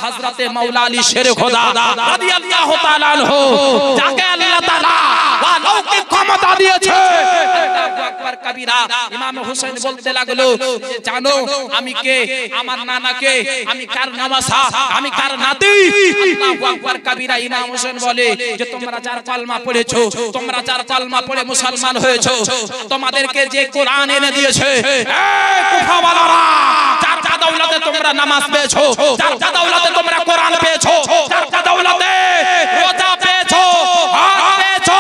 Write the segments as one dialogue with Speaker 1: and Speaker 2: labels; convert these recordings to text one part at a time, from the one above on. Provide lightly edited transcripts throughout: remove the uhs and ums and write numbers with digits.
Speaker 1: হযরতে মাওলা আলী শের খোদা রাদিয়াল্লাহু তাআলা আনহু, যাকে আল্লাহ তাআলা অলৌকিক ক্ষমতা দিয়েছে। আল্লাহু আকবার কবীরা। ইমাম হোসেন বলতে লাগলো যে জানো আমি কে, আমার নানা কে, আমি কার নামাসা, আমি কার নাতি। আল্লাহু আকবার কবীরা। ইমাম হোসেন বলে যে তোমরা যার কালমা পড়েছো, তোমরা যার কালমা পড়ে মুসলমান হয়েছো, তোমাদেরকে যে কোরআন এনে দিয়েছে, এই কুফাওয়ালারা, যার দৌলতে তোমরা নামাজ পেয়েছো, যার দৌলতে তোমরা কোরআন পেয়েছো, যার দৌলতে রোজা পেয়েছো, হজ পেয়েছো,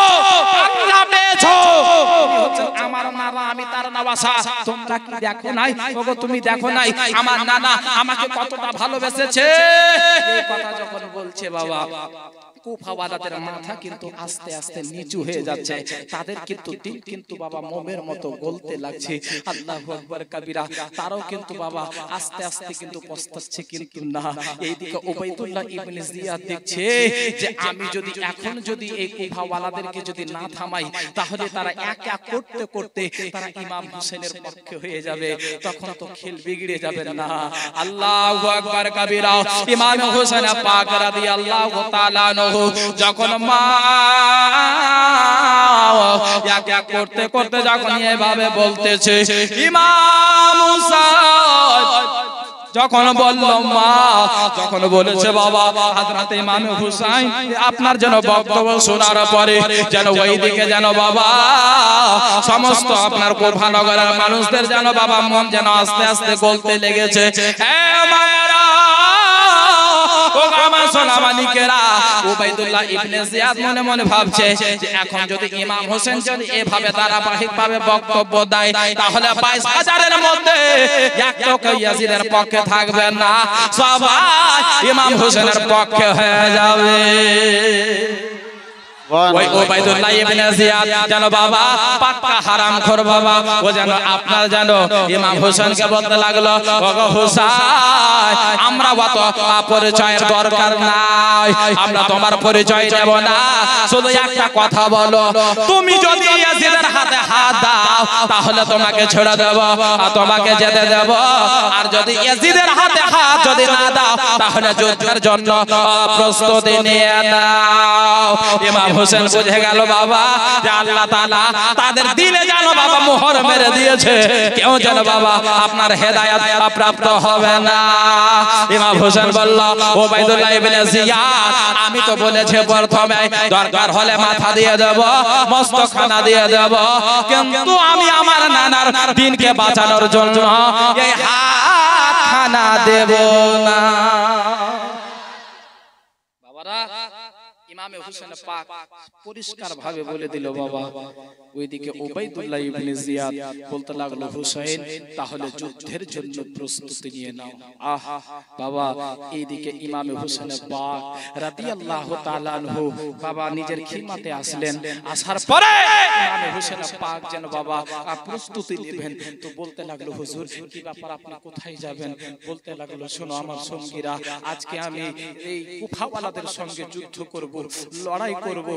Speaker 1: আল্লাহ পেয়েছো, আমার নানা, আমি তার নওয়াসা। তোমরা কি দেখো নাই? ওগো তুমি দেখো নাই আমার নানা আমাকে কতটা ভালোবেসেছে? এই কথা যখন বলছে বাবা, কুফাওয়ালাদের মাথা কিন্তু আস্তে আস্তে নিচু হয়ে যাচ্ছে, তাদের কিন্তু দিল কিন্তু বাবা মোমের মতো গলতে লাগছে। আল্লাহু আকবার কবীরা। তারাও কিন্তু বাবা আস্তে আস্তে কিন্তু পস্তাচ্ছে, কিন্তু না। এইদিকে উবাইদুল্লাহ ইবনে জিয়াদ দেখছে যে আমি যদি এখন যদি এই কুফাওয়ালাদেরকে যদি না থামাই, তাহলে তারা এক এক করতে করতে তারা ইমাম হোসেনের পক্ষে হয়ে যাবে, তখন তো খেল বিগড়ে যাবে না। আল্লাহু আকবার কবীরা। ইমাম হোসেন পাক রাদিয়াল্লাহু তাআলা যখন মা এক এক করতে করতে যখন এভাবে বলতেছে, ইমাম হুসাইন যখন বলল মা, যখন বলেছে বাবা হযরত ইমাম হুসাইন আপনার যেন বক্তব্য শোনার পরে যেন ওইদিকে যেন বাবা সমস্ত আপনার কুফা নগরের মানুষদের যেন বাবা মন যেন আস্তে আস্তে গলতে লেগেছে। উবাইদুল্লাহ ইবনে জিয়াদ মনে মনে ভাবছে যে এখন যদি ইমাম হোসেন যদি এভাবে ধারাবাহিকভাবে বক্তব্য দেয়, তাহলে 22,000-এর মধ্যে একটা ইয়াজিদের পক্ষে থাকবে না, সবাই ইমাম হোসেনের পক্ষে হয়ে যাবে। ওই উবাইদুল্লাহ ইবনে জিয়াদ যেন বাবা পাক্কা হারামখোর বাবা, ও যেন আপনার যেন ইমাম হোসেনকে বলতে লাগলো, ওগো হোসেন আমরা অত পরিচয়ের দরকার নাই, আমরা তোমার পরিচয় দেব না, শুধু একটা কথা বলো, তুমি যদি ইয়াজিদের হাতে হাত দাও তাহলে তোমাকে ছেড়ে দেব, তোমাকে যেতে দেব, আর যদি ইয়াজিদের হাতে হাত যদি না দাও তাহলে যুদ্ধের জন্য প্রস্তুতি নিয়ে নাও। ইমাম হোসেন বুঝে গেল বাবা যে আল্লাহ তাআলা তাদের দিলে যেন বাবা মোহর মেরে দিয়েছে, কেউ যেন বাবা আপনার হেদায়েত প্রাপ্ত হবে না। ইমাম হোসেন বলল, উবাইদুল্লাহ ইবনে জিয়াদ আমি তো বলেছি প্রথমে দরকার হলে মাথা দিয়ে দেব, মস্তকখানা দিয়ে দেব, কিন্তু আমি আমার নানার দিনকে বাঁচানোর জন্য এই হাতখানা দেব না। বাবারা, ইমামে হোসেন পাক পরিষ্কার ভাবে বলে দিল বাবা। ওইদিকে উবাইদুল্লাহ ইবনে জিয়াদ বলতে লাগলো, হোসেন তাহলে যুদ্ধের জন্য প্রস্তুতি নিয়ে নাও। আহা বাবা, এইদিকে ইমামে হোসেন পাক রাদিয়াল্লাহু তাআলা আনহু বাবা নিজের খিদমতে আসলেন। আসার পরে ইমামে হোসেন পাক যেন বাবা প্রস্তুতি নেবেন, তো বলতে লাগলো, হুজুর কি ব্যাপার, আপনি কোথায় যাবেন? বলতে লাগলো, শোনো আমার সঙ্গীরা, আজকে আমি এই কুফাওয়ালাদের সঙ্গে যুদ্ধ করব, লড়াই করব,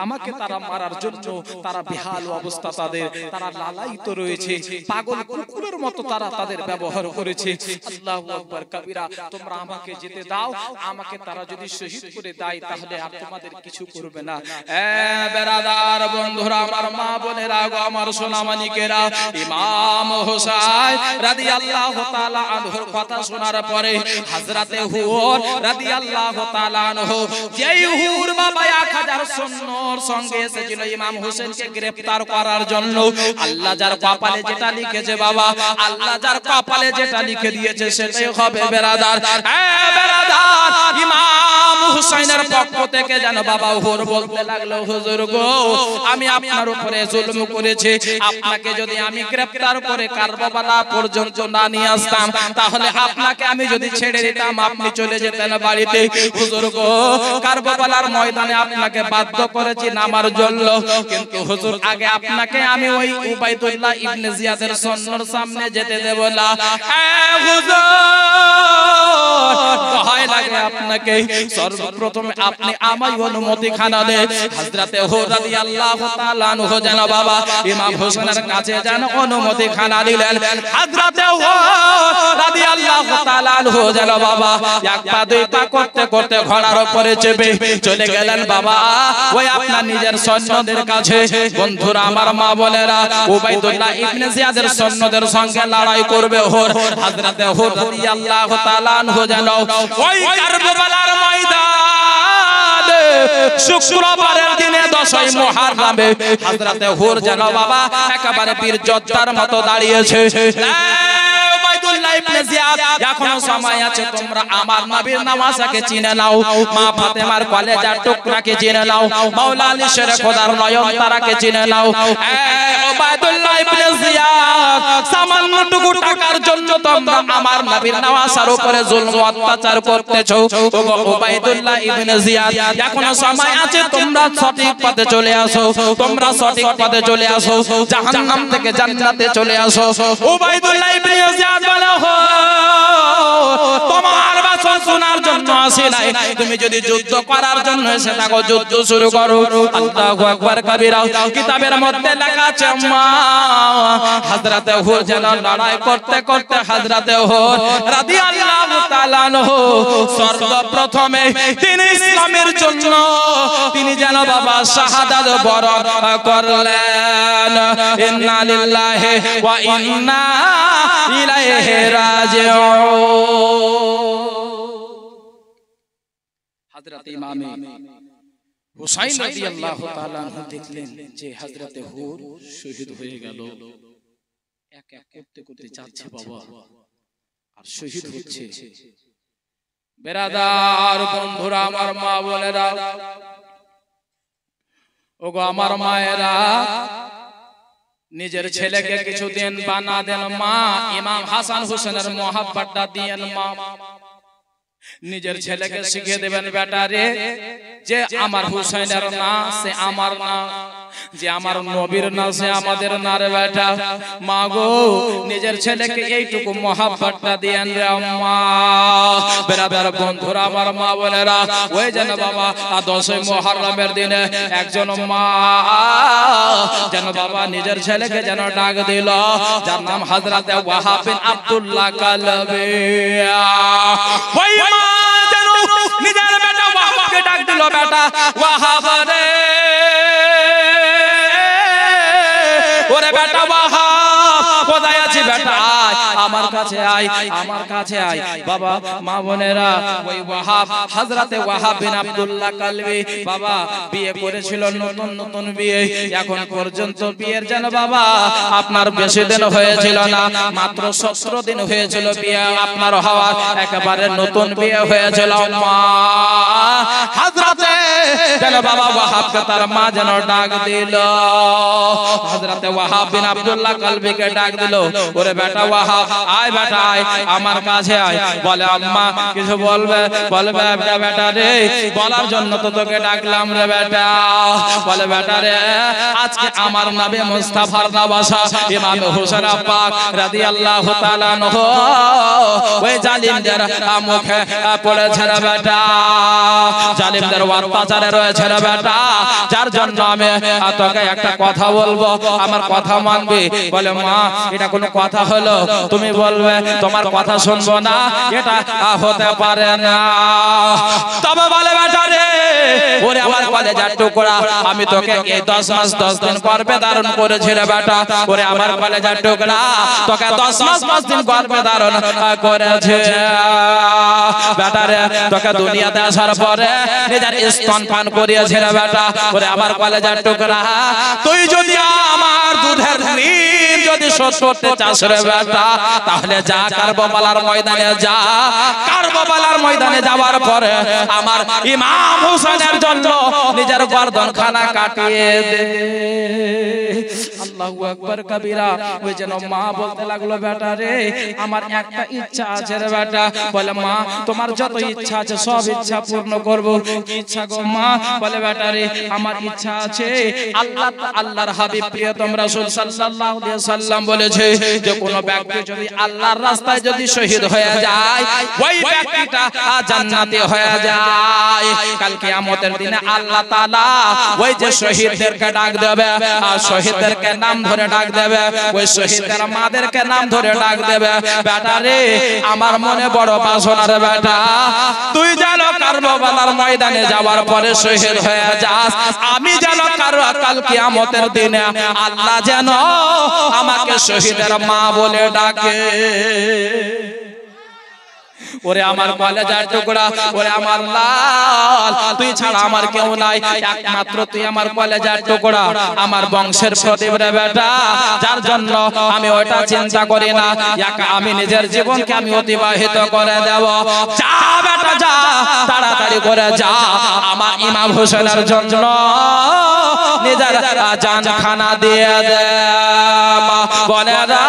Speaker 1: আমাকে তারা মারার জন্য তারা বেহাল অবস্থা, তারা লালায়িত রয়েছে, পাগল কুকুরের মতো তারা তাদের ব্যবহার করেছে। আল্লাহু আকবার কবীরা। তোমরা আমাকে যেতে দাও, আমাকে তারা যদি শহীদ করে দেয় তাহলে আর তোমাদের কিছু করবে না। বেরাদার বন্ধুরা, আমার মা বোনেরা, আমার সোনামানিকেরা, ইমাম হোসেন রাদিয়াল্লাহু তাআলা আনহুর কথা শোনার পরে হযরতে হুর রাদিয়াল্লাহু তাআলা আনহু, যেই হুর বাবা 1000 সৈন্যর সঙ্গে এসেছিল ইমাম হোসেনকে গ্রেফতার করার জন্য, আল্লাহ যার কপালে যেটা লিখেছে বাবা, আল্লাহ যার কপালে যেটা লিখে দিয়েছে সেটাই হবে বেরাদার। বেরাদার, ইমাম হুসাইনের পক্ষ থেকে যেন বাবা হুর বলতে লাগলো, হুজুর গো আমি আপনার উপরে জুলুম করেছি, আপনাকে যদি আমি গ্রেফতার করে কারবালা পর্যন্ত না নিয়ে আসতাম তাহলে আপনাকে আমি যদি ছেড়ে দিতাম আপনি চলে যেতেন বাড়িতে। হুজুর গো কারবালার ময়দানে আপনাকে বাধ্য করেছি নামার জন্য, কিন্তু হুজুর আগে আপনাকে আমি ওই উবাইদুল্লাহ ইবনে জিয়াদের সৈন্যর সামনে যেতে দেব না। হুজুর ভয় লাগে আপনাকে সর্বপ্রথম আপনি আমায় অনুমতি খানা দেন হযরতে হুর রাদিয়াল্লাহু তাআলা আনহু যেন বাবা ইমাম হোসেনের কাছে যেন অনুমতি খানা দিলেন হযরতে হুর রাদিয়াল্লাহু তাআলা আনহু যেন বাবা এক পা দুই পা করতে করতে ঘোড়ার উপরে চেপে চলে গেলেন বাবা ওই আপনার নিজের সৈন্যদের কাছে বন্ধুরা আমার মা বোনেরা উবাইদুল্লাহ ইবনে জিয়াদের সৈন্যদের সঙ্গে লড়াই করবে হুর হযরতে হুর রাদিয়াল্লাহু তাআলা আনহু যেন ওই কারবালার ময়দানে শুক্রবারের দিনে 10ই মুহররমে হযরতে হুর যেন বাবা একেবারে বীর যোদ্ধার মতো দাঁড়িয়েছে উবাইদুল্লাহ ইবনে জিয়াদ এখনো সময় আছে তোমরা আমার নবীর নামাজকে চিনে নাও মা ফাতেমার কলেজার টুকরাকে চিনে নাও মাওলা আলী শের খোদার নয়নতারাকে চিনে নাও উবাইদুল্লাহ ইবনে জিয়াদ সামান্য টুকু টাকার জন্য তোমরা আমার নবীর নামাজের উপরে জুলম অত্যাচার করতেছো ওগো উবাইদুল্লাহ ইবনে জিয়াদ এখনো সময় আছে তোমরা সঠিক পথে চলে আসো তোমরা সঠিক পথে চলে আসো জাহান্নাম থেকে জান্নাতে চলে আসো উবাইদুল্লাহ ইবনে জিয়াদ বলে তোমার বাসন শোনার জন্য আসি নাই তুমি যদি যুদ্ধ করার জন্য এসে থাকো যুদ্ধ শুরু করো আল্লাহু আকবার কবিরা কিতাবের মধ্যে লেখা আছে মা হযরতে হুর যেন লড়াই করতে করতে হযরতে হুর রাদিয়াল্লাহু তাআলা আনহু সর্বপ্রথমে তিনি ইসলামের জন্য তিনি যেন বাবা শাহাদাত বরণ করলেন ইন্না লিল্লাহি ওয়া ইন্না ইলাইহি রাজিউন হযরত ইমামে হুসাইন রাদিয়াল্লাহু তাআলা আনহু দেখলেন যে হযরতে হুর শহীদ হয়ে গেল এক এক করতে করতে যাচ্ছে বাবা আর শহীদ হচ্ছে বেরাদার বন্ধুরা আমার মা বোনেরা ওগো আমার মায়েরা নিজের ছেলেকে কিছুদিন বানা দেন মা ইমাম হাসান হোসেনের মোহাব্বতটা দিয়েন মা নিজের ছেলেকে শিখিয়ে দেবেন বেটা রে যে আমার হুসাইনের না সে আমার না যে আমার নবীর না সে আমাদের না রে বেটা মা গো নিজের ছেলেকে এইটুকু মোহাব্বতটা দিয়েন রে আম্মা বেরাদার বন্ধুরা আমার মা বোনেরা ওই যেন বাবা 10ই মুহররমের দিনে একজন মা যেন বাবা নিজের ছেলেকে যেন ডাক দিল যার নাম হযরতে ওয়াহাব বিন আব্দুল্লাহ কালবি ওই মা যেন নিজের বেটা ওয়াহাবকে ডাক দিল বেটা ওয়াহাব রে ওরে বেটা ওয়াহাব কোথায় আছিস বেটা আমার কাছে আয় আমার কাছে আয় বাবা মা বোনেরা ওই ওয়াহাব হযরতে ওয়াহাব বিন আব্দুল্লাহ কালবি বাবা বিয়ে করেছিল নতুন নতুন বিয়ে এখন পর্যন্ত বিয়ের যেন বাবা আপনার বেশি দিন হয়েছিল না মাত্র 17 দিন হয়েছিল বিয়ে আপনার হওয়া একেবারে নতুন বিয়ে হয়েছিল মা হযরতে যেন বাবা ওয়াহাবকে তার মা যেন ডাক দিল হযরতে ওয়াহাব বিন আব্দুল্লাহ কালবিকে ডাক দিল ওরে বেটা ওয়াহাব আয় বেটা আয় আমার কাছে আয় বলে আম্মা কিছু বলবে বলবে বেটা রে বলার জন্য তো তোকে ডাকলাম রে বেটা বলে বেটা রে আজকে আমার নবী মুস্তাফার নওয়াসা ইমাম হোসেন পাক রাদিয়াল্লাহু তাআলা আনহু ওই জালিমদের মুখে পড়েছে রে বেটা জালিমদের অত্যাচারে রয়েছে রে বেটা যার জন্য আমি তোকে একটা কথা বলবো আমার কথা মানবি বলে মা এটা কোনো কথা হলো তুমি বলবে তোমার কথা শুনবো না এটা হতে পারে না তবে বলে বেটা রে ওরে আমার কলেজার টুকরা আমি তোকে এই 10 মাস 10 দিন গর্ভে ধারণ করেছি রে বেটা ওরে আমার কলেজার টুকরা তোকে 10 মাস 10 দিন গর্ভে ধারণ করেছে বেটা রে তোকে দুনিয়াতে আসার পরে নিজের স্তন পান করিয়েছে রে বেটা ওরে আমার কলেজার টুকরা তুই যদি আমার দুধের ঋণ যদি শোধ করতে চাস রে বেটা তাহলে যা কারবালার ময়দানে যা কারবালার ময়দানে যাওয়ার পরে আমার ইমাম হোসেনের জন্য নিজের গর্দন খানা কাটিয়ে দে আল্লাহু আকবার কাবীরা। ওই যেন মা বলতে লাগলো বেটা রে আমার একটা ইচ্ছা আছে রে বেটা। বলে মা তোমার যত ইচ্ছা আছে সব ইচ্ছা পূর্ণ করব। কি ইচ্ছা গো মা? বলে বেটা রে আমার ইচ্ছা আছে আল্লাহর হাবিব প্রিয়তম রাসূল সাল্লাল্লাহু আলাইহি ওয়াসাল্লাম বলেছে যে কোন ব্যক্তি যদি আল্লাহর রাস্তায় যদি শহীদ হয়ে যায় ওই ব্যক্তিটা জান্নাতি হয়ে যায়। কাল কিয়ামতের দিনে আল্লাহ তাআলা ওই যে শহীদদেরকে ডাক দেবে আর শহীদদেরকে নাম ধরে ডাক দেবে, ওই শহীদদের মাদেরকে নাম ধরে ডাক দেবে। বেটা রে আমার মনে বড় বাসনা রে বেটা, তুই যেন কারবালার ময়দানে যাওয়ার পরে শহীদ হয়ে যাস, আমি যেন কাল কিয়ামতের দিনে আল্লাহ যেন আমাকে শহীদের মা বলে ডাকে। ওরে আমার কলেজার টুকরা, ওরে আমার লাল, তুই ছাড়া আমার কেউ নাই, একমাত্র তুই আমার কলেজার টুকরা, আমার বংশের প্রদীপ রে বেটা, যার জন্য আমি ওটা চিন্তা করি না, আমি নিজের জীবনকে আমি অতিবাহিত করে দেব। যা বেটা যা, তাড়াতাড়ি করে যা, আমার ইমাম হোসেনের জন্য নিজের জান খানা দিয়ে দে। বলে না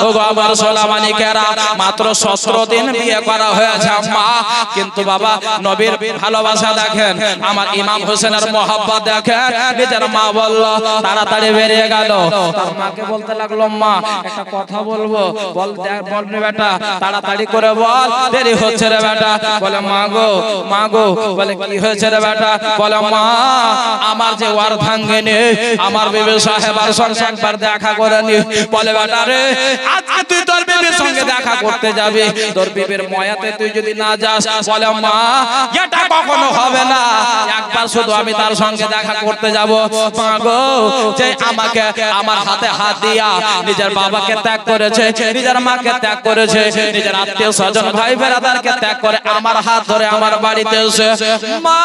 Speaker 1: ও আমার সোলামানিকেরা, মাত্র 17 দিন বিয়ে করা হয়েছে আম্মা, কিন্তু বাবা নবীর ভালোবাসা দেখেন, আমার ইমাম হোসেনের মহব্বত দেখেন। নিজের মা বলল তাড়াতাড়ি বেরিয়ে গেল, তার মাকে বলতে লাগলো মা একটা কথা বলবো, বল রে বেটা, তাড়াতাড়ি করে বল, দেরি হচ্ছে রে বেটা। বলে মা গো, বলে কি হয়েছে রে বেটা? বলে মা আমার যে অর্ধাঙ্গিনী আমার বিবি সাহেবার সঙ্গে একবার দেখা করে নি। বলে বেটা রে আজকে তুই তোর বিবির সঙ্গে দেখা করতে যাবি, তোর বিবির ময়াতে তুই যদি না যাস, বলে মা এটা কখনো হবে না, একবার শুধু আমি তার সঙ্গে দেখা করতে যাব। মা গো, যে আমাকে আমার হাতে হাত দিয়া নিজের বাবাকে ত্যাগ করেছে, নিজের মাকে ত্যাগ করেছে, নিজের আত্মীয় স্বজন ভাই বেরাদারকে ত্যাগ করে আমার হাত ধরে আমার বাড়িতে এসে মা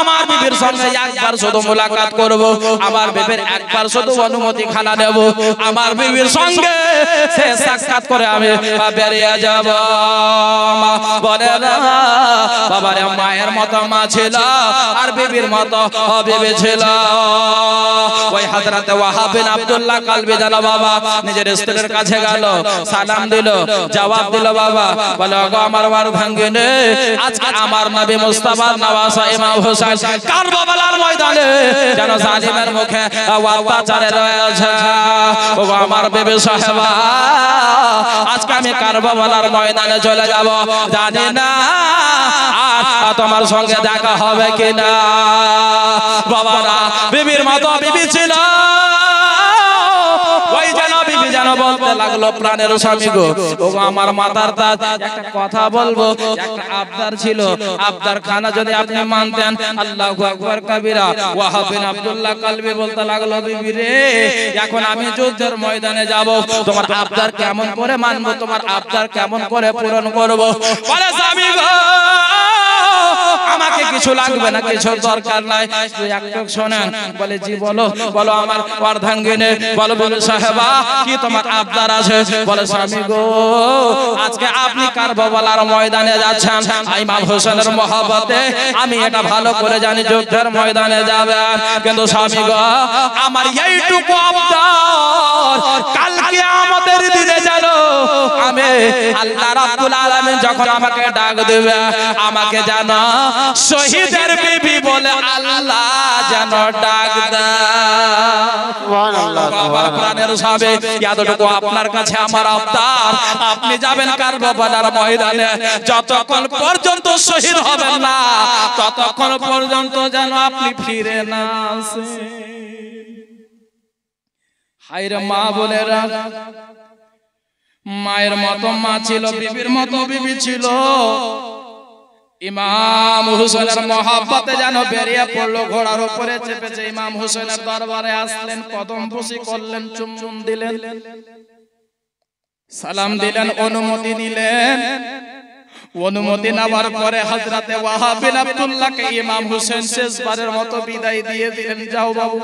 Speaker 1: আমার বিবির সঙ্গে একবার শুধু মুলাকাত করব, আমার বিবির একবার শুধু অনুমতি খানা দেব, আমার বিবির সঙ্গে সে সাক্ষাৎ করে আমি বেরিয়ে যাব। বলে না বাবারে মায়ের মতো মা ছিল আর বিবির মতো বিবি ছিল। ওই হযরতে ওয়াহাব বিন আব্দুল্লাহ কালবি জানা বাবা নিজের স্ত্রীর কাছে গেল, সালাম দিল, জবাব দিল বাবা, বলে ওগো আমার অর্ধাঙ্গিনী, আজকে আমার নবী মুস্তাফার নওয়াসা ইমাম হোসেন কারবালার ময়দানে যেন জালিমের মুখে অত্যাচারে রয়েছে। ওগো আমার বিবি সাহেবা, আজকে আমি কারবালার ময়দানে চলে যাব, জানি না আর তোমার সঙ্গে দেখা হবে কিনা। বাবারা বিবির মতো বিবি ছিল, ওই যেন বিবি যেন বলতে লাগলো প্রাণের স্বামী গো, ওগো আমার মাতার তাজ, একটা কথা বলবো, একটা আবদার ছিল, আবদার খানা যদি আপনি মানতেন। আল্লাহু আকবার কাবীরা। ওয়াহাব বিন আব্দুল্লাহ কালবি বলতে লাগলো বিবি রে এখন আমি যুদ্ধের ময়দানে যাব, তোমার আবদার কেমন করে মানবো, তোমার আবদার কেমন করে পূরণ করব? বলে স্বামী গো আমাকে কিছু লাগবে না, কিছু দরকার নাই, তুই একটু শোনেন। বলে জি বলো, বলো আমার অর্ধাঙ্গিনী, বলো বলে সাহেবা কি তোমার আবদার আছে? বলে স্বামী গো আজকে আপনি কারবালার ময়দানে যাচ্ছেন, ইমাম হোসেনের মহব্বতে আমি এটা ভালো করে জানি যুদ্ধের ময়দানে যাবেন, কিন্তু স্বামী গো আমার এইটুকু আবদার, কালকে আমাদের দিনে জানো আমি আল্লাহ রাব্বুল আলামিন যখন আমাকে ডাক দেবে, আমাকে জানো শহীদের বিবি বলে আল্লাহ যেন ডাক দেয়। সুবহানাল্লাহ। আমার প্রাণের স্বামী, এতটুকু আপনার কাছে আমার আবদার, আপনি যাবেন কারবালার ময়দানে, যতক্ষণ পর্যন্ত শহীদ হবেন না ততক্ষণ পর্যন্ত যেন আপনি ফিরে না আসেন। হায়রে মা বোনেরা, মায়ের মতো মা ছিল, বিবির মতো বিবি ছিল, ইমাম হোসেনের মহব্বতে যেন বেরিয়ে পড়লো, ঘোড়ার উপরে চেপেছে ইমাম হোসেনের দরবারে আসলেন, কদম বসি করলেন, চুম্বন দিলেন, সালাম দিলেন, অনুমতি নিলেন। অনুমতি নেওয়ার পরে হযরতে ওয়াহাব বিন আব্দুল্লাহকে ইমাম হোসেন শেষবারের মতো বিদায় দিয়ে দিলেন, যাও বাবু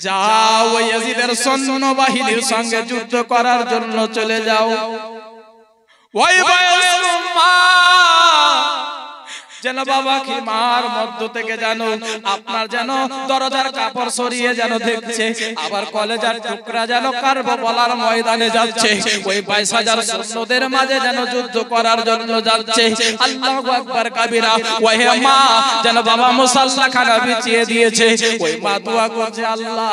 Speaker 1: যাও, ইয়াজিদের সৈন্য বাহিনীর সঙ্গে যুদ্ধ করার জন্য চলে যাও। ওই বয়স্ক মা যেন বাবা খিমার মধ্য থেকে জানো আপনার যেন দরজার কাপড় সরিয়ে যেন দেখছে, আবার কলেজার টুকরা যেন কারবালার ময়দানে যাচ্ছে, ওই 22,000 সৈন্যদের মাঝে যেন যুদ্ধ করার জন্য যাচ্ছে। আল্লাহু আকবার কাবীরা। ওই মা যেন বাবা মুসাল্লাখানা বিছিয়ে দিয়েছে, ওই মা দোয়া করছে, আল্লাহ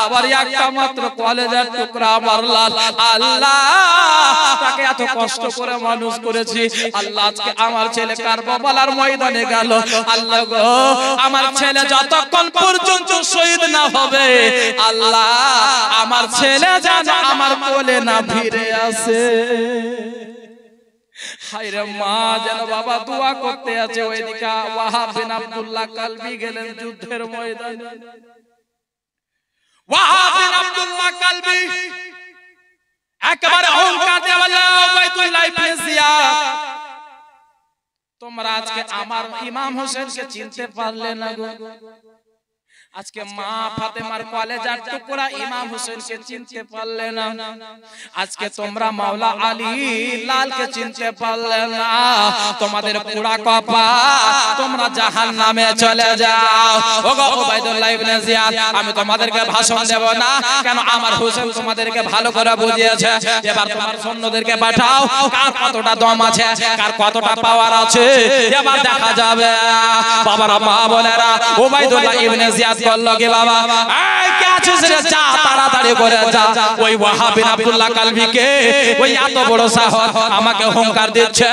Speaker 1: আবার একটা মাত্র কলেজার টুকরা আমার লাল, আল্লাহ তাকে এত কষ্ট করে মানুষ করেছি, আল্লাহ আজকে আমার ছেলে কারবালার ময়দানে গেল, আল্লাহ গো আমার ছেলে যতক্ষণ পর্যন্ত শহীদ না হবে, আল্লাহ আমার ছেলে যেন আমার কোলে না ফিরে আসে। হায়রে মা যেন বাবা দোয়া করতে আছে, ওইদিকে ওয়াহাব বিন আব্দুল্লাহ কালবি গেলেন যুদ্ধের ময়দানে। ওয়াহাব বিন আব্দুল্লাহ কালবি একেবারে অহংকার দিয়ে বলল, উবাইদুল্লাহ ইবনে জিয়াদ তোমরা আজকে আমার ইমাম হোসেনকে চিনতে পারলে না গো, আজকে মা ফাতেমার কলেজার টুকরা ইমাম হোসেনকে চিনতে পারলে না, আজকে তোমরা মাওলা আলী লালকে চিনতে পারলে না, তোমাদের পুরা কপাল, তোমরা জাহান্নামে চলে যাও। ওগো উবাইদুল্লাহ ইবনে জিয়াদ, আমি তোমাদেরকে ভাষণ দেব না, কেন আমার হোসেন তোমাদেরকে ভালো করে বুঝিয়েছে, এবার তোমার সৈন্যদেরকে পাঠাও, কার কতটা দম আছে, কার কতটা পাওয়ার আছে, এবার দেখা যাবে। বাবারা মা বোনেরা, উবাইদুল্লাহ ইবনে জিয়াদ বললো কি বাবা এই কে আছিস রে, যা তাড়াতাড়ি করে যা, ওই ওয়াহাব বিন আব্দুল্লাহ কালবিকে, ওই এত বড় সাহস আমাকে হুঙ্কার দিচ্ছে,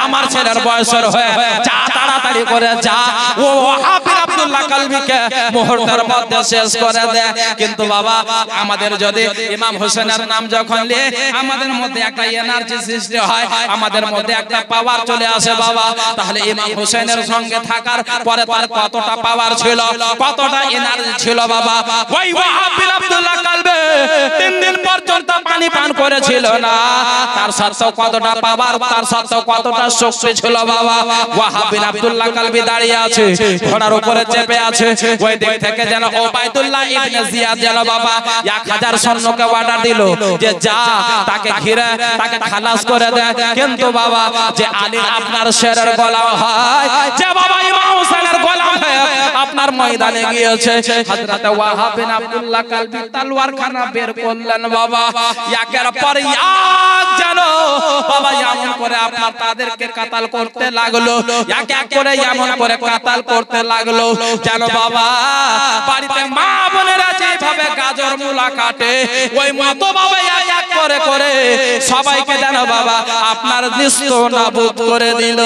Speaker 1: আমার ছেলের বয়সের হয়ে, যা তাড়াতাড়ি করে যা, ও ওয়াহাব বিন আব্দুল্লাহ কালবিকে মুহূর্তের মধ্যে শেষ করে দে। কিন্তু বাবা আমাদের যদি ইমাম হোসেনের নাম যখন নিয়ে আমাদের মধ্যে একটা এনার্জি সৃষ্টি হয়, আমাদের মধ্যে একটা পাওয়ার চলে আসে বাবা, তাহলে ইমাম হোসেনের সঙ্গে থাকার পরে তার কতটা পাওয়ার ছিল, কতটা এনার্জি ছিল বাবা। ওই ওয়াহাব বিন আব্দুল্লাহ কালবি 3 দিন পর্যন্ত পানি পান করেছিল না, তার সত্ত্বেও কতটা পাওয়ার, তার সত্ত্বেও কতটা শক্তি ছিল বাবা। ওয়াহাব বিন আব্দুল্লাহ কালবি দাঁড়িয়ে আছে, ঘোড়ার উপরে চেপে আছে, ওই দিক থেকে যেন উবাইদুল্লাহ ইবনে জিয়াদ যেন বাবা 1000 সৈন্যকে অর্ডার দিল যে যা তাকে ঘিরে তাকে খালাস করে দে। কিন্তু বাবা যে আলী আপনার শেরের গোলাম হয়, যে বাবা ইমাম হোসেনের গোলাম হয়, আপনার ময়দানে গিয়েছে, হযরত ওয়াহাব বিন আব্দুল্লাহ কালবি তলোয়ারখানা বের করলেন বাবা, একের পর এক যেন বাবা এমন করে আপনার তাদেরকে কাতাল করতে লাগলো, এক এক করে এমন করে কাতাল করতে লাগলো যেন বাবা বাড়িতে মা বোনেরা যেভাবে গাজর মূলা কাটে, ওই মতো বাবা এক এক করে করে সবাইকে যেন বাবা আপনার নিস্তানাবুদ করে দিল।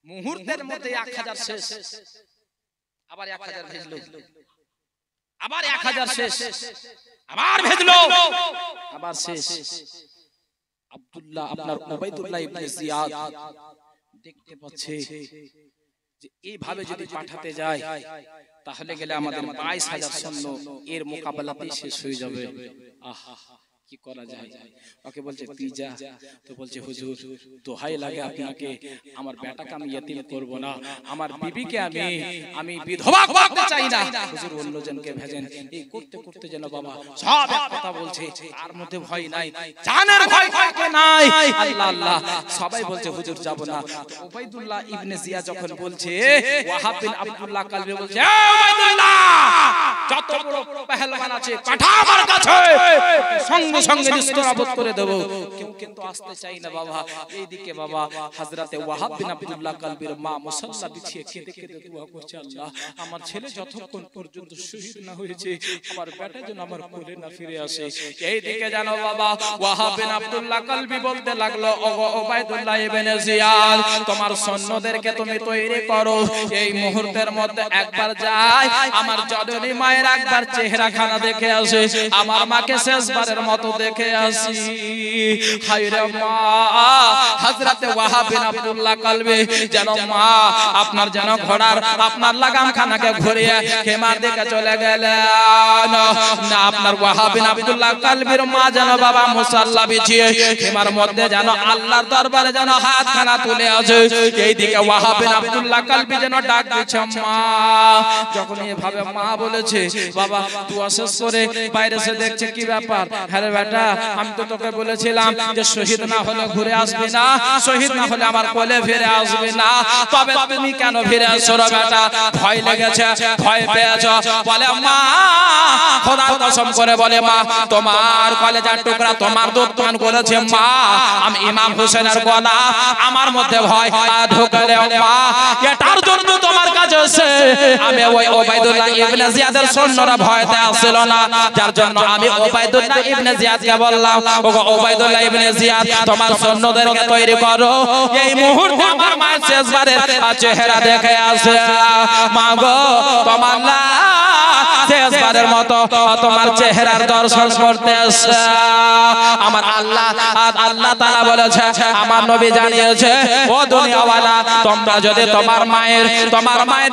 Speaker 1: মুহূর্তের মধ্যে 1000 শেষ, আবার 1000 ভেজলো, আবার 1000 শেষ, আবার ভেজলো, আবার শেষ। আব্দুল্লাহ আপনার উবাইদুল্লাহ ইবনে জিয়াদ দেখতে পাচ্ছে যে এইভাবে যদি পাঠাতে যায় তাহলে গেলে আমাদের 22,000 সৈন্য এর মোকাবেলাতেই শেষ হয়ে যাবে। আহা কি করা যায়, ওকে বলছে তুই যা, তো বলছে হুজুর দোহাই লাগে আপনাকে, আমার বেটাকে আমি ইতিম করব না, আমার বিবিকে আমি বিধবা করতে চাই না, হুজুর অন্যজনকে ভেজেন। এই করতে করতে যেন বাবা সব এক কথা বলছে, তার মধ্যে ভয় নাই, জানের ভয় কাকে নাই, আল্লাহ আল্লাহ সবাই বলছে হুজুর যাব না। উবাইদুল্লাহ ইবনে জিয়াদ যখন বলছে, ওয়াহাব বিন আব্দুল্লাহ কালবি বলছে এ উবাইদুল্লাহ যত বড় পেহেলওয়ান আছে পাঠা আমার কাছে, সঙ্গে সঙ্গে নিস্তানাবুদ করে দেব। কেউ কিন্তু আসতে চাই না বাবা। এইদিকে বাবা হযরতে ওয়াহাব বিন আব্দুল্লাহ কালবির মা মুসাল্লা বিছিয়ে কেঁদে কেঁদে দোয়া করছে, আল্লাহ আমার ছেলে যতক্ষণ পর্যন্ত শহীদ না হয়েছে, আমার বেটা যেন আমার কোলে না ফিরে আসে। এইদিকে জানো বাবা ওয়াহাব বিন আব্দুল্লাহ কালবি বলতে লাগলো, ও উবাইদুল্লাহ ইবনে জিয়াদ তোমার সৈন্যদেরকে তুমি তৈরি করো, এই মুহূর্তের মধ্যে একবার যাই আমার জননী মায়ের একবার চেহারাখানা দেখে আসে, আমার মাকে শেষবারের মতো দেখে আসি। হায়রে মা হযরতে ওয়াহাব বিন আব্দুল্লাহ কালবি যেন মা আপনার যেন ঘোড়ার আপনার লাগামখানাকে ঘুরিয়ে খেমার দিকে চলে গেলেন না, আপনার ওয়াহাব বিন আব্দুল্লাহ কালবির মা যেন বাবা মুসাল্লা বিছিয়ে খেমার মধ্যে যেন আল্লাহর দরবারে যেন হাতখানা তুলে আছে। এইদিকে ওয়াহাব বিন আব্দুল্লাহ কালবি যেন ডাক দিচ্ছে মা। যখন এভাবে মা বলেছে বাবা দোয়া শেষ করে বাইরে এসে দেখছে কি ব্যাপার, হ্যাঁ বেটা আমি তো তোকে বলেছিলাম যে শহীদ না হলে ঘুরে আসবি না, শহীদ না হলে আমার কোলে ফিরে আসবি না, তবে তুমি কেন ফিরে আসছো রে বেটা? ভয় লেগেছে, ভয় পেয়েছো? বলে মা, খোদার কসম করে বলে মা, তোমার কলেজার টুকরা তোমার দুধ পান করেছে মা, আমি ইমাম হোসেনের গলা আমার মধ্যে ভয় ঢুকলে মা, এটার জন্য তোমার কাছে এসে আমি ওই ওবাইদুল্লাহ ইবনে জিয়াদের সৈন্যরা ভয়তে আসছিল না, যার জন্য আমি ওবাইদুল্লাহ ইবনে জিয়াদকে বললাম, ওগো ওবাইদুল্লাহ ইবনে জিয়াদ তোমার সৈন্যদেরকে তৈরি করো, এই মুহূর্তে আমার মায়ের শেষবারের চেহারা দেখে আসে, মা গো তোমার না শেষবারের মতো তোমার চেহারার দর্শন করতে আসে। আমার আল্লাহ তাআলা বলেছে, আমার নবী জানিয়েছে, ও দুনিয়াওয়ালা তোমরা যদি তোমার মায়ের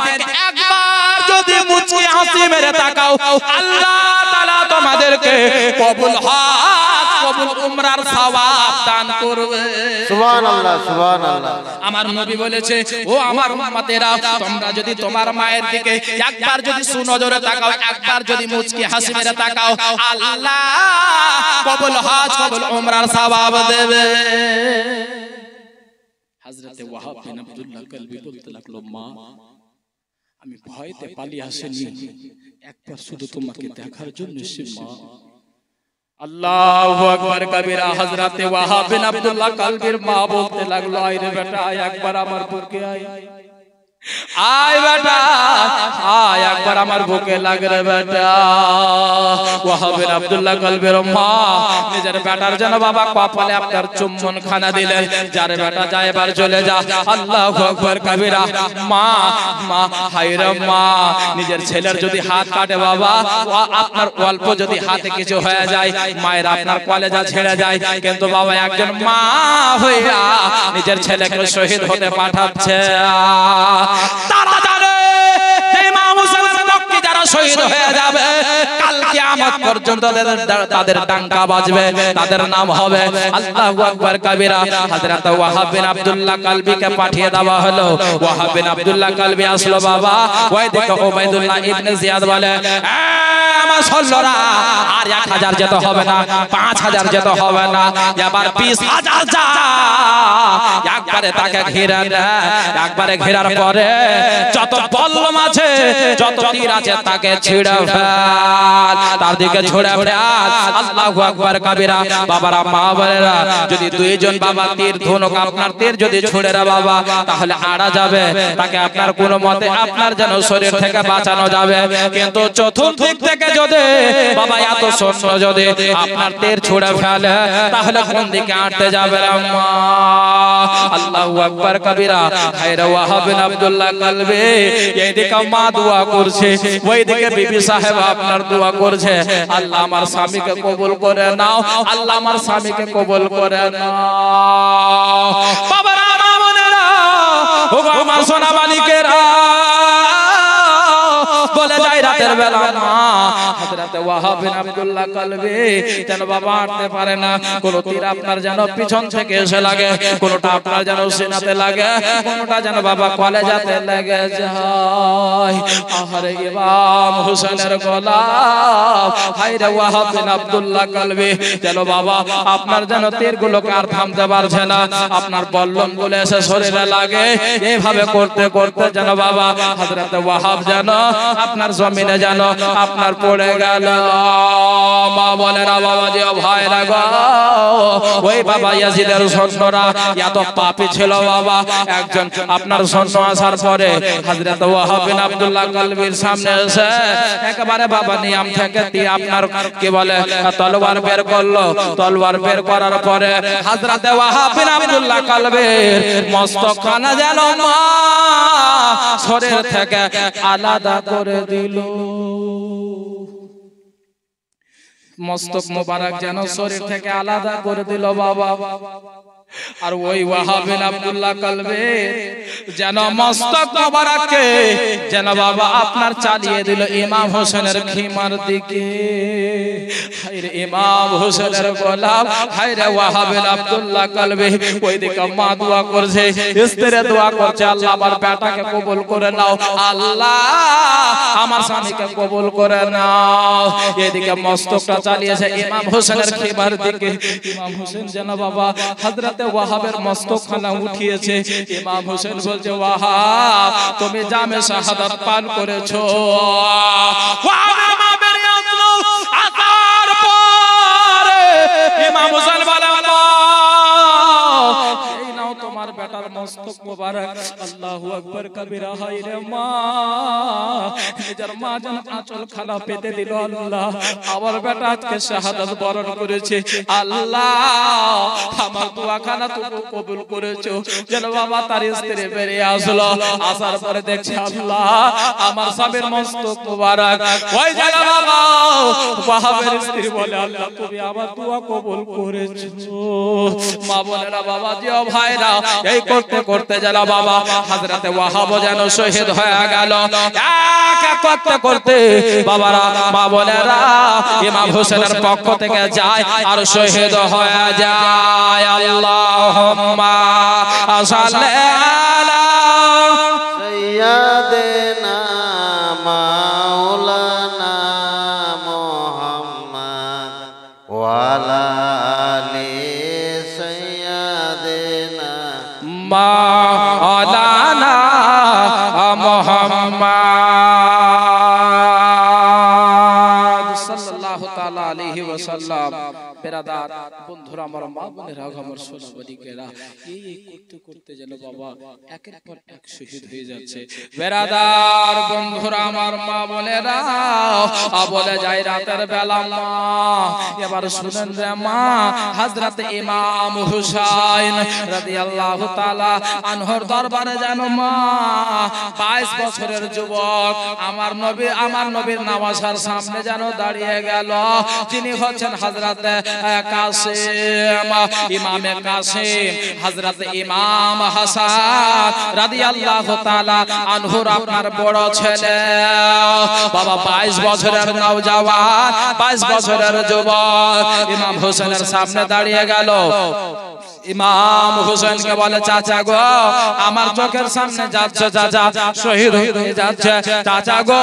Speaker 1: দিকে একবার যদি মুচকি হাসি মেরে তাকাও, আল্লাহ তাআলা তোমাদেরকে কবুল হজ কবুল উমরার সওয়াব দান করবে।
Speaker 2: সুবহানাল্লাহ সুবহানাল্লাহ।
Speaker 1: আমার নবী বলেছে, ও আমার উম্মতেরা তোমরা যদি তোমার মায়ের দিকে একবার যদি সুনজরে তাকাও, একবার যদি মুচকি হাসি মেরে তাকাও, আল্লাহ কবুল হজ কবুল উমরার সওয়াব দেবে। হযরতে ওয়াহাব বিন আব্দুল্লাহ কলবি বলতে লাগলো, মা আমি ভয়তে পালিয়ে আসিনি, একবার শুধু তোমাকে দেখার জন্য এসেছি মা। আল্লাহু আকবার কবিরা। হযরতে ওয়াহাব বিন আব্দুল্লাহ কলবির মা বলতে লাগলো, আয় রে বেটা আয়, একবার আমার বুকে আয়, আয় বেটা আয়, একবার আমার বুকে লাগ রে বেটা। ওয়াহাব বিন আব্দুল্লাহ কলবির মা নিজের বেটার জন্য বাবা কপালে আপনার চুম্বন খানা দিলেন, যারে বেটা যায় এবার চলে যা। আল্লাহু আকবার কবিরা। মা হায় রে মা, নিজের ছেলের যদি হাত কাটে বাবা, আপনার অল্প যদি হাতে কিছু হয়ে যায়, মায়ের আপনার কলেজা ছেড়ে যায়, কিন্তু বাবা একজন মা হইয়া নিজের ছেলেকে শহীদ হতে পাঠাচ্ছে। তারা জানে যে ইমাম হোসেনের পক্ষে যারা শহীদ হয়ে যাবে, কাল কিয়ামত পর্যন্ত তাদের ডাঙ্কা বাজবে, তাদের নাম হবে আল্লাহু আকবার কবিরা। হযরত ওয়াহাব বিন আব্দুল্লাহ কলবিকে পাঠিয়ে দেওয়া হলো। ওয়াহাব বিন আব্দুল্লাহ কলবি আসলো বাবা, ওই দিকে ওবাইদুল্লাহ ইবনে জিয়াদ বলে, আমার সৈন্যরা আর 1000 যেতে হবে না, 5000 যেতে হবে না, এবার 20000 যা। একবারে তাকে ঘিরে নেয়, একবারে ঘেরার পরে যত বল্লম আছে যত তীর আছে তাকে ছিঁড়ে ফেল, তার দিকে ছুড়ে ফেল। আল্লাহু আকবার কবিরা। বাবারা মা বোনেরা, যদি দুইজন বাবা তীর ধনুক আপনার তীর যদি ছুড়ে রে বাবা, তাহলে আড়া যাবে, তাকে আপনার কোনো মতে আপনার যেন শরীর থেকে বাঁচানো যাবে, কিন্তু চতুর্দিক থেকে যদি বাবা এত সৈন্য যদি আপনার তীর ছুড়ে ফেলে, তাহলে কোন দিকে আটতে যাবে আম্মা? আল্লাহু আকবার কবিরা। হায়রে ওয়াহাব বিন আব্দুল্লাহ কলবি, এইদিকে মা দোয়া করছে, ওইদিকে বিবি সাহেব আপনার দোয়া করছে, আল্লাহ আমার স্বামীকে কবুল করে নাও, আল্লাহ আমার স্বামীকে কবুল করে নাও। বাবারা মা বোনেরা, ওগো আমার সোনা মালিকেরা, বলে যায় রাতের বেলা মা হযরত ওয়াহাব বিন আব্দুল্লাহ কলবি যেন বাবা আটতে পারে না, কোন তীর আপনার যেন পিছন থেকে এসে লাগে, কোনটা আপনার যেন সিনাতে লাগে, কোনটা যেন বাবা কলেজাতে লেগে যায়। আহারে ইমাম হোসেনের গোলাম হায়রে ওয়াহাব বিন আব্দুল্লাহ কলবি যেন বাবা আপনার যেন তীরগুলোকে আর থামতে পারছে না, আপনার বল্লম গুলো এসে শরীরে লাগে, এইভাবে করতে করতে যেন বাবা হযরত ওয়াহাব যেন আপনার জমিনে যেন আপনার পড়ে গেল। মা বলে না বাবা যে ভয় লাগো, ওই বাবা ইয়াজিদের সৈন্যরা এত পাপী ছিল বাবা, একজন আপনার সৈন্য আসার পরে হযরত ওয়াহাব বিন আব্দুল্লাহ কলবির সামনে এসে একেবারে বাবা নিয়াম থেকে দিয়ে আপনার কি বলে তলোয়ার বের করলো, তলোয়ার বের করার পরে হযরত ওয়াহাব বিন আব্দুল্লাহ কলবির মস্তকখানা যেন মা শরীর থেকে আলাদা করে দিল, মস্তক মোবারক যেন শরীর থেকে আলাদা করে দিল বাবা। আর ওই ওয়াহাব বিন আব্দুল্লাহ কলবি যেন মস্তক মোবারককে যেন বাবা আপনার চালিয়ে দিল ইমাম হোসেনের খিমার দিকে। হায়রে ইমাম হোসেনের গোলাম হায়রে ওয়াহাব বিন আব্দুল্লাহ কলবি, ওইদিকে মা দোয়া করছে, স্ত্রী দোয়া করছে, আল্লাহ আমার বেটাকে কবুল করে নাও, আল্লাহ আমার স্বামীকে কবুল করে নাও। এদিকে মস্তকটা চালিয়েছে ইমাম হোসেনের খেবার দিকে। ইমাম হোসেন যেন বাবা হযরতে ওয়াহাবের মস্তকখানা উঠিয়েছে। ইমাম হোসেন বলছে, ওয়াহাব তুমি জামে শাহাদাত পান করেছো। ওয়াহাব মা বেরিয়ে আসলো আসার পরে ইমাম হোসেন বলে, এই নাও তোমার বেটার মস্তক মোবারক। আল্লাহু আকবার কবিরা। হায় রে মা, নিজের মা যেন আঁচল খানা পেতে দিল। আল্লাহ আমার বেটা আজকে শাহাদাত বরণ করেছে। আল্লাহ আমার দোয়াখানা তুমি কবুল করেছো। যেন বাবা তার স্ত্রী বেরিয়ে আসলো। আসার পরে দেখছে আল্লাহ আমার স্বামীর মস্তক মোবারক। ওই যেন বাবা ওয়াহাবের স্ত্রী বলে, আল্লাহ তুমি আমার দোয়া কবুল করেছো। মা বোনেরা, বাবা জি ও ভাইরা, এই করতে করতে যেন বাবা হযরতে ওয়াহাব যেন শহীদ হয়ে গেল। এক এক করতে করতে বাবারা মা বোনেরা ইমাম হোসেনের পক্ষ থেকে যায় আর শহীদ হয়ে যায়। আল্লাহুম্মা সাল্লি আলা
Speaker 2: সাইয়্যিদিনা মাওলানা মুহাম্মদ ওয়া আলা আলি সাইয়্যিদিনা
Speaker 1: মাওলানা মুহাম্মদ সাল্লাল্লাহু তাআলা আলাইহি ওয়াসাল্লাম। বেরাদার বন্ধুরা, আমার মা বোনেরা, আমার সোনামণিকেরা, এই করতে করতে যেন বাবা একের পর এক শহীদ হয়ে যাচ্ছে। বেরাদার বন্ধুরা, আমার মা বোনেরা, বলে যায় রাতের বেলা মা, এবার শুনেন রে মা, হযরতে ইমাম হুসাইন রাদিয়াল্লাহু তাআলা আনহুর দরবারে যেন মা 22 বছরের যুবক আমার নবীর নামাজের সামনে যেন দাঁড়িয়ে গেল। যিনি হচ্ছেন হযরতে কাসিম, ইমামে কাসিম, হযরতে ইমাম হাসান রাদিয়াল্লাহু তাআলা আনহুর আপনার বড় ছেলে। বাবা 22 বছরের নওজওয়ান, 22 বছরের যুবক ইমাম হোসেনের সামনে দাঁড়িয়ে গেল। ইমাম হোসেনকে বলে, চাচা গো আমার চোখের সামনে যাচ্ছে, চাচা শহীদ হয়ে যাচ্ছে, চাচা গো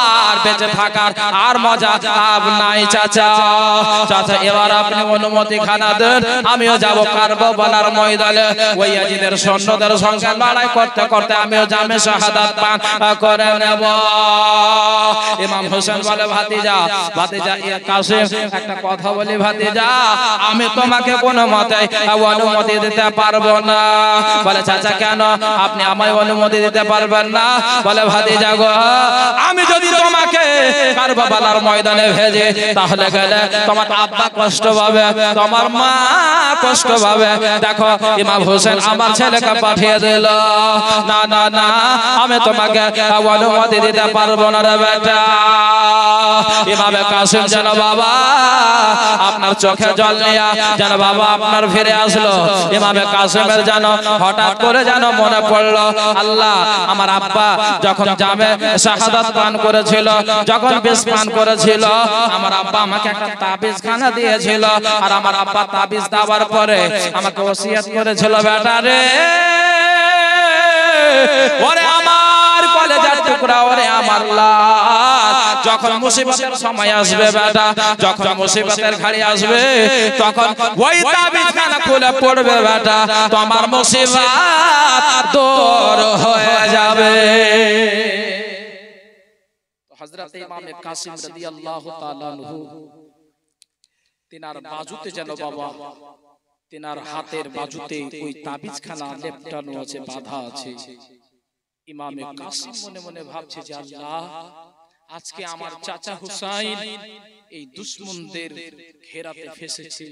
Speaker 1: আর বেঁচে থাকার আর মজা নাই চাচা। চাচা এবার আপনি অনুমতি খানা দেন, আমিও যাব কারবালার ময়দানে ওই ইয়াজিদের সৈন্যদের সঙ্গে লড়াই করতে করতে আমিও জামে শাহাদাত পান করে নেব। ইমাম হোসেন বলে, ভাতিজা কাসিম একটা কথা বলি ভাতিজা, আমি তোমাকে কোনো মতে অনুমতি দিতে পারবো না। বলে, চাচা কেন আপনি আমায় অনুমতি দিতে পারবেন না? বলে, ভাতিজা গো আমি যদি তোমাকে কারবালার ময়দানে ভেজে তাহলে গেলে তোমার আব্বা কষ্ট পাবে, তোমার মা কষ্ট পাবে। দেখো ইমাম হোসেন আমার ছেলেকে পাঠিয়ে দিল। না না না, আমি তোমাকে অনুমতি দিতে পারবো না রে বেটা। ইমামে কাসিম যেন বাবা আপনার চোখে জল নিয়ে যেন বাবা আপনার ফিরে আসলো। ইমামে কাসিমের যেন হঠাৎ করে যেন মনে পড়লো, আল্লাহ আমার আব্বা যখন জামে শাহাদাত পান করেছিল, যখন বিষ পান করেছিল, আমার আব্বা আমাকে একটা তাবিজ খানা দিয়েছিল। আর আমার আব্বা তাবিজ দেওয়ার পরে আমাকে ওসিয়ত করেছিল, বেটা রে ওরে আমার কলেজার টুকরা, ওরে আমার লাল, যখন মুসিবতের সময় আসবে বেটা, যখন মুসিবতের ঘাড়ি আসবে তখন ওই তাবিজখানা খুলে পড়বে বেটা, তোমার মুসিবত দূর হয়ে যাবে। হযরত ইমামে কাসিম রাদিয়াল্লাহু তাআলা আনহু তিনার বাজুতে যেন বাবা, তিনার হাতের বাজুতে ওই তাবিজখানা লেপটানো আছে, বাঁধা আছে। ইমামে কাসিম মনে মনে ভাবছে যে আল্লাহ আজকে আমার চাচা হুসাইন এই দুশমনদের ঘেরাতে ফেসেছে,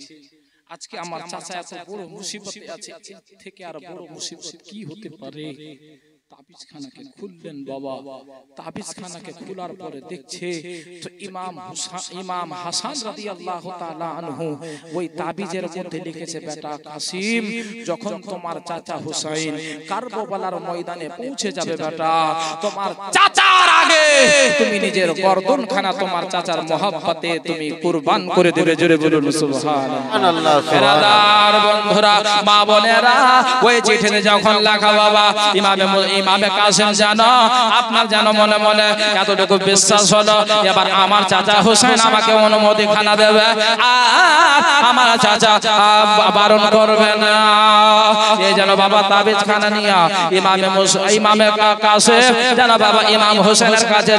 Speaker 1: আজকে আমার চাচা এত বড় মুসিবতে আছে, এর থেকে আর বড় মুসিবত কি হতে পারে? তাবিজখানাকে খুললেন বাবা। তাবিজখানাকে খোলার পরে দেখছে তো ইমাম হাসান রাদিয়াল্লাহু তাআলা আনহু ওই তাবিজের মধ্যে লিখেছে, বেটা কাসিম যখন তোমার চাচা হুসাইন কারবালার ময়দানে পৌঁছে যাবে বেটা, তোমার চাচার আগে তুমি নিজের গর্দনখানা তোমার চাচার মহব্বতে তুমি কুরবান করে দেবে। জোরে বলুন সুবহানাল্লাহ। বেরাদার বন্ধুরা, মা বোনেরা, ওই চিঠিতে যখন লেখা বাবা ইমামে কাসেম জানো আপনার জানো মনে মনে এতটুকু বিশ্বাস হলো এবার আমার চাচা হোসেন আমাকে অনুমতি খানা দেবে আর আমার চাচা বারণ করবে না এই যেন বাবা তাবিজ খানা নিয়া ইমামে কাসেম যেন বাবা ইমাম হোসেনের কাছে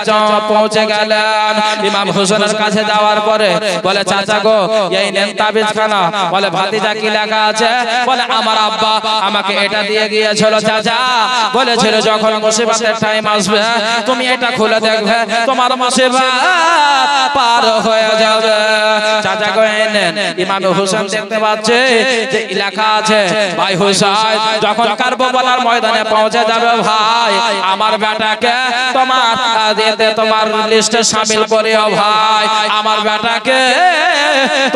Speaker 1: পৌঁছে গেলেন ইমাম হোসেনের কাছে যাওয়ার পরে বলে চাচা গো এই নেন তাবিজ খানা বলে ভাতিজা কি লেখা আছে বলে আমার আব্বা আমাকে এটা দিয়ে গিয়েছিল চাচা বলেছিল যখন মুসিবতের টাইম আসবে তুমি এটা খুলে দেখবে তোমার মুসিবত পার হয়ে যাবে চাচা গো এই নেন ইমাম হোসেন দেখতে পাচ্ছে যে লেখা আছে ভাই হোসেন যখন কারবালার ময়দানে পৌঁছে যাবে ভাই আমার বেটাকে তোমার লিস্টে শামিল করিও ভাই আমার বেটাকে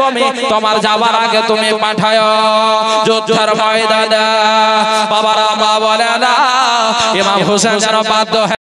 Speaker 1: তুমি তোমার যাবার আগে তুমি পাঠাও যুদ্ধের ময়দানে বাবারা মা বলে না ইমাম হোসেন যেন বাধ্য